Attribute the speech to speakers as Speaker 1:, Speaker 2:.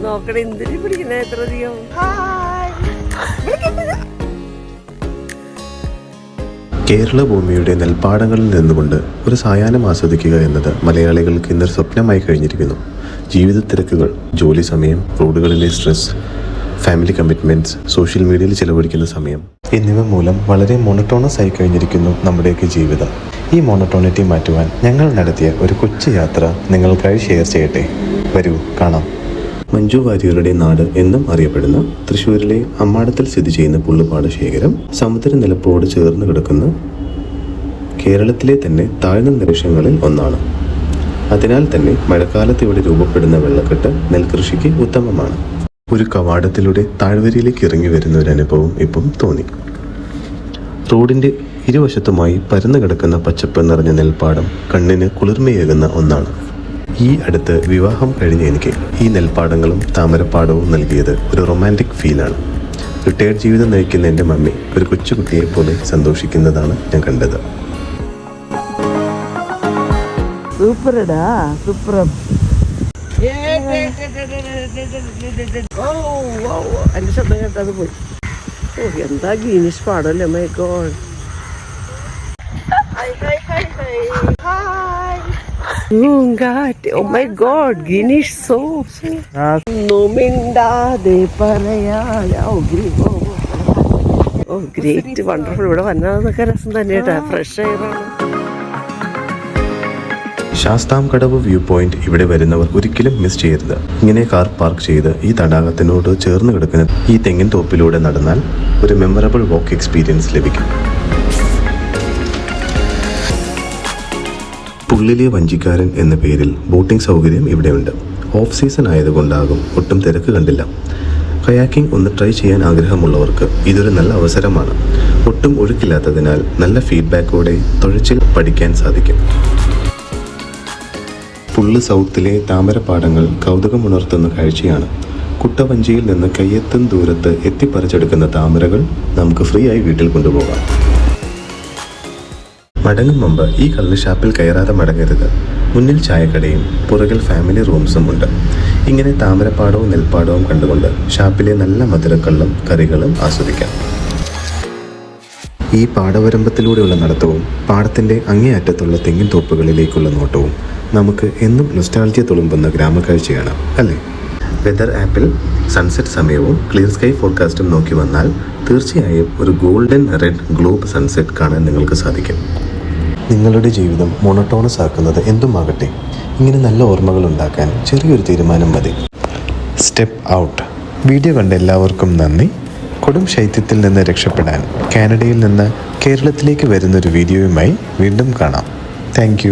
Speaker 1: നോക്കണേ എന്തിനു പിടിക്കണേ എത്ര അധികം.
Speaker 2: കേരള ഭൂമിയുടെ നെൽപ്പാടങ്ങളിൽ നിന്നുകൊണ്ട് ഒരു സായാഹ്നം ആസ്വദിക്കുക എന്നത് മലയാളികൾക്ക് ഇന്നൊരു സ്വപ്നമായി കഴിഞ്ഞിരിക്കുന്നു. ജീവിത തിരക്കുകൾ, ജോലി സമയം, റോഡുകളിലെ സ്ട്രെസ്, ഫാമിലി കമ്മിറ്റ്മെൻറ്റ്സ്, സോഷ്യൽ മീഡിയയിൽ ചിലവഴിക്കുന്ന സമയം എന്നിവ മൂലം വളരെ മോണോട്ടോണസ് ആയി കഴിഞ്ഞിരിക്കുന്നു നമ്മുടെയൊക്കെ ജീവിതം. ഈ മോണോട്ടോണിറ്റി മാറ്റുവാൻ ഞങ്ങൾ നടത്തിയ ഒരു കൊച്ചു യാത്ര നിങ്ങൾക്കായി ഷെയർ ചെയ്യട്ടെ. വരൂ, കാണാം. മഞ്ജു വാര്യരുടെ നാട് എന്നും അറിയപ്പെടുന്ന തൃശ്ശൂരിലെ അമ്മാടത്തിൽ സ്ഥിതി ചെയ്യുന്ന പുള്ളുപാട് ശേഖരം സമുദ്രനിരപ്പോട് ചേർന്ന് കിടക്കുന്ന കേരളത്തിലെ തന്നെ താഴ്ന്ന പ്രദേശങ്ങളിൽ ഒന്നാണ്. അതിനാൽ തന്നെ മഴക്കാലത്ത് ഇവിടെ രൂപപ്പെടുന്ന വെള്ളക്കെട്ട് നെൽകൃഷിക്ക് ഉത്തമമാണ്. ഒരു കവാടത്തിലൂടെ താഴ്വരയിലേക്ക് ഇറങ്ങി വരുന്ന ഒരു അനുഭവം ഇപ്പം തോന്നി. റോഡിൻ്റെ ഇരുവശത്തുമായി പരന്നു കിടക്കുന്ന പച്ചപ്പ് നിറഞ്ഞ നെൽപ്പാടം കണ്ണിന് കുളിർമയേകുന്ന ഒന്നാണ്. ഈ അടുത്ത് വിവാഹം കഴിഞ്ഞ എനിക്ക് ഈ നെൽപ്പാടങ്ങളും താമരപ്പാടവും നൽകിയത് ഒരു റൊമാൻറ്റിക് ഫീലാണ്. റിട്ടയർഡ് ജീവിതം നയിക്കുന്ന എൻ്റെ മമ്മി ഒരു കൊച്ചുകുട്ടിയെ പോലെ സന്തോഷിക്കുന്നതാണ് ഞാൻ കണ്ടത്.
Speaker 1: സൂപ്പറടാ, സൂപ്പർ. എൻ്റെ ശബ്ദം കേട്ടത് പോയി. ഓ, എന്താ ഗ്രീനിഷ് പാടല്ലേ. My God. Oh my God, Greenish so മിണ്ടാതെ പറയാ. ഓ ഗ്രേറ്റ്, വണ്ടർഫുൾ. ഇവിടെ വന്നതൊക്കെ രസം തന്നെ കേട്ടാ, ഫ്രഷ് എയറാണ്.
Speaker 2: ശാസ്താംകടവ് വ്യൂ പോയിന്റ് ഇവിടെ വരുന്നവർ ഒരിക്കലും മിസ് ചെയ്യരുത്. ഇങ്ങനെ കാർ പാർക്ക് ചെയ്ത് ഈ തടാകത്തിനോട് ചേർന്ന് കിടക്കുന്ന ഈ തെങ്ങിൻ തോപ്പിലൂടെ നടന്നാൽ ഒരു മെമ്മറബിൾ വാക്ക് എക്സ്പീരിയൻസ് ലഭിക്കും. പുള്ളിലെ വഞ്ചിക്കാരൻ എന്ന പേരിൽ ബോട്ടിംഗ് സൗകര്യം ഇവിടെയുണ്ട്. ഓഫ് സീസൺ ആയതുകൊണ്ടാകും ഒട്ടും തിരക്ക് കണ്ടില്ല. കയാക്കിംഗ് ഒന്ന് ട്രൈ ചെയ്യാൻ ആഗ്രഹമുള്ളവർക്ക് ഇതൊരു നല്ല അവസരമാണ്. ഒട്ടും ഒഴുക്കില്ലാത്തതിനാൽ നല്ല ഫീഡ്ബാക്കോടെ തുഴച്ചിൽ പഠിക്കാൻ സാധിക്കും. പുള്ള് സൗത്തിലെ താമരപ്പാടങ്ങൾ കൗതുകമുണർത്തുന്ന കാഴ്ചയാണ്. കുട്ടവഞ്ചിയിൽ നിന്ന് കയ്യെത്തും ദൂരത്ത് എത്തിപ്പറിച്ചെടുക്കുന്ന താമരകൾ നമുക്ക് ഫ്രീ ആയി വീട്ടിൽ കൊണ്ടുപോകാം. മടങ്ങും മുമ്പ് ഈ കള്ള് ഷാപ്പിൽ കയറാതെ മടങ്ങരുത്. മുന്നിൽ ചായക്കടയും പുറകിൽ ഫാമിലി റൂംസും ഉണ്ട്. ഇങ്ങനെ താമരപ്പാടവും നെൽപ്പാടവും കണ്ടുകൊണ്ട് ഷാപ്പിലെ നല്ല മധുരക്കള്ളും കറികളും ആസ്വദിക്കാം. ഈ പാടവരമ്പത്തിലൂടെയുള്ള നടത്തവും പാടത്തിൻ്റെ അങ്ങേയറ്റത്തുള്ള തെങ്ങിൻ തോപ്പുകളിലേക്കുള്ള നോട്ടവും നമുക്ക് എന്നും നൊസ്റ്റാൾജിയ തുളുമ്പുന്ന ഗ്രാമക്കാഴ്ചയാണ്, അല്ലേ? വെതർ ആപ്പിൽ സൺസെറ്റ് സമയവും ക്ലിയർ സ്കൈ ഫോർകാസ്റ്റും നോക്കി വന്നാൽ തീർച്ചയായും ഒരു ഗോൾഡൻ റെഡ് ഗ്ലോബ് സൺസെറ്റ് കാണാൻ നിങ്ങൾക്ക് സാധിക്കും. നിങ്ങളുടെ ജീവിതം മോണോട്ടോണസ് ആക്കുന്നത് എന്തുമാകട്ടെ, ഇങ്ങനെ നല്ല ഓർമ്മകൾ ഉണ്ടാക്കാൻ ചെറിയൊരു തീരുമാനം മതി. Step out. വീഡിയോ കണ്ട എല്ലാവർക്കും നന്ദി. കൊടും ശൈത്യത്തിൽ നിന്ന് രക്ഷപ്പെടാൻ കാനഡയിൽ നിന്ന് കേരളത്തിലേക്ക് വരുന്നൊരു വീഡിയോയുമായി വീണ്ടും കാണാം. താങ്ക്